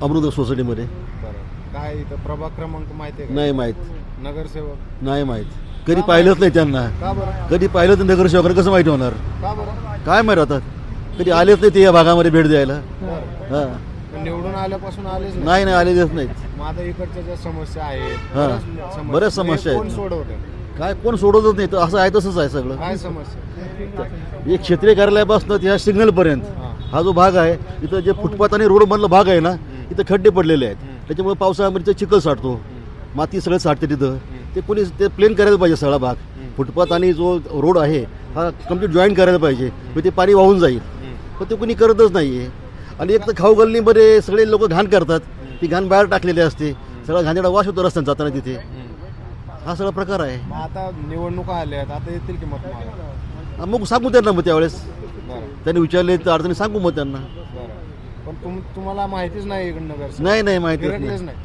अमृत सोसायटीमध्ये. बरं. काय इथं प्रभाग क्रमांक माहिती आहे का? नाही माहीत. नगरसेवक नाही माहीत. कधी पाहिलंच नाही त्यांना. का बरं? कधी पाहिलं तर नगरसेवकांना कसं माहिती होणार? का बरं? काय माहीत आता. कधी आलेच नाही ते या भागामध्ये भेट द्यायला. बरं. हां. पण निवडून आल्यापासून आलेच नाही. नाही आलेच नाहीत. मग आता इकडच्या ज्या समस्या आहेत हां. बऱ्याच बऱ्याच समस्या हे आहेत. कोण सोडवतं? काय कोण सोडवतच नाही. तर असं आहे तसंच आहे सगळं. काय समस्या? एक क्षेत्रीय कार्यालयापासून ह्या सिग्नलपर्यंत हा जो भाग आहे, इथं जे फुटपाथ आणि रोडमधला भाग आहे ना, इथं खड्डे पडलेले आहेत. त्याच्यामुळे पावसाळ्यामध्ये चिखल साठतो, माती सगळं साठते तिथं. ते कोणी ते प्लेन करायला पाहिजे सगळा भाग. फुटपाथ आणि जो रोड आहे हा कम्प्लीट जॉईन करायला पाहिजे, मग ते पाणी वाहून जाईल. पण ते कोणी करतच नाही आहे. आणि एक तर खाऊ गल्लीमध्ये सगळे लोक घाण करतात. ती घाण बाहेर टाकलेली असते. सगळा घाणेरडा वास होतो रस्त्यात जाताना तिथे. हा सगळा प्रकार आहे. मग आता निवडणुका आल्यात, आता येतील की मत मागायला? मग सांगू त्यांना मग त्यावेळेस बरं. त्यांनी विचारले तर अडचणी सांगू मग त्यांना. बरं. पण तुम्हाला माहितीच नाही इकडं नगरसेवक? नाही माहिती फिरकलेच नाही.